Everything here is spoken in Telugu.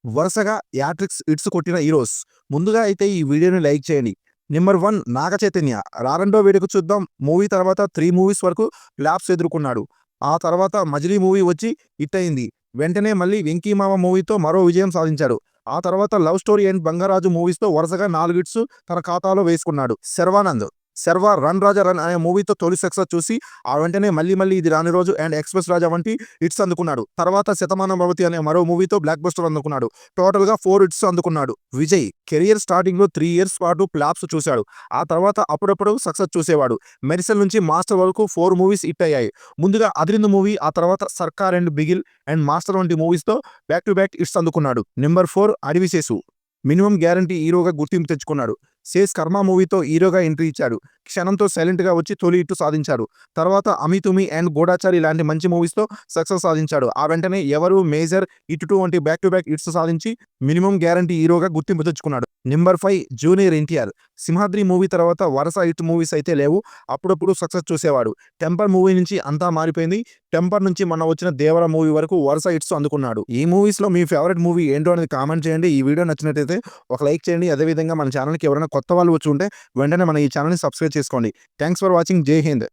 వరుసగా యాట్రిక్స్ హిట్స్ కొట్టిన హీరోస్. ముందుగా అయితే ఈ వీడియోని లైక్ చేయండి. నెంబర్ 1 నాగ చైతన్య. 'రారండో వేడుక చూద్దాం' మూవీ తర్వాత 3 మూవీస్ వరకు ఫ్లాప్స్ ఎదుర్కొన్నాడు. ఆ తర్వాత 'మజిలీ' మూవీ వచ్చి హిట్ అయింది. వెంటనే మళ్ళీ 'వెంకీ మామ' మూవీతో మరో విజయం సాధించాడు. ఆ తర్వాత 'లవ్ స్టోరీ' అండ్ 'బంగారాజు' మూవీస్‌తో వరుసగా 4 హిట్స్ తన ఖాతాలో వేసుకున్నాడు. శర్వానంద్. 'శర్వా రన్ రాజా రన్' అనే మూవీతో తొలి సక్సెస్ చూసి ఆ వెంటనే 'మళ్ళీ ఇది రాని రోజు' అండ్ 'ఎక్స్‌ప్రెస్ రాజా' వంటి హిట్స్ అందుకున్నాడు. తర్వాత 'శతమానం భవతి' అనే మరో మూవీతో బ్లాక్ బస్టర్ అందుకున్నాడు. టోటల్‌గా 4 హిట్స్ అందుకున్నాడు. విజయ్. కెరియర్ స్టార్టింగ్‌లో 3 ఇయర్స్ పాటు ఫ్లాప్స్ చూశాడు. ఆ తర్వాత అప్పుడప్పుడు సక్సెస్ చూసేవాడు. 'మెరిసెల్' నుంచి 'మాస్టర్' వరకు 4 మూవీస్ హిట్ అయ్యాయి. ముందుగా 'అదిరింది' మూవీ, ఆ తర్వాత 'సర్కార్' అండ్ 'బిగిల్' అండ్ 'మాస్టర్' వంటి మూవీస్‌తో బ్యాక్ టు బ్యాక్ హిట్స్ అందుకున్నాడు. నెంబర్ 4 అడివిశేషు. మినిమమ్ గ్యారంటీ హీరోగా గుర్తింపు తెచ్చుకున్నాడు. 'సేస్ కర్మ' మూవీతో హీరోగా ఎంట్రీ ఇచ్చాడు. క్షణంతో సైలెంట్‌గా వచ్చి తొలి హిట్ సాధించాడు. తర్వాత 'అమి తుమి' అండ్ 'గూఢచారి' లాంటి మంచి మూవీస్‌తో సక్సెస్ సాధించాడు. ఆ వెంటనే 'ఎవరు', 'మేజర్', 'హిట్ 2' వంటి బ్యాక్ టు బ్యాక్ హిట్స్ సాధించి మినిమమ్ గ్యారంటీ హీరోగా గుర్తింపు తెచ్చుకున్నాడు. Number 5 junior NTR. 'Simhadri' movie తర్వాత వరుస హిట్ మూవీస్ అయితే లేవు. అప్పుడప్పుడు సక్సెస్ చూసేవాడు. 'టెంపర్' మూవీ నుంచి అంతా మారిపోయింది. 'టెంపర్' నుంచి మొన్న వచ్చిన 'దేవర' మూవీ వరకు వరుస హిట్స్ అందుకున్నాడు. ఈ మూవీస్‌లో మీ ఫేవరెట్ మూవీ ఏంటో అనేది కామెంట్ చేయండి. ఈ వీడియో నచ్చినట్లయితే ఒక లైక్ చేయండి. అదేవిధంగా మన ఛానల్‌కి ఎవరైనా కొత్త వాళ్ళు వచ్చి ఉంటే వెంటనే మన ఈ ఛానల్‌ని సబ్స్క్రైబ్ చేసుకోండి. Thanks for watching. జై హింద్.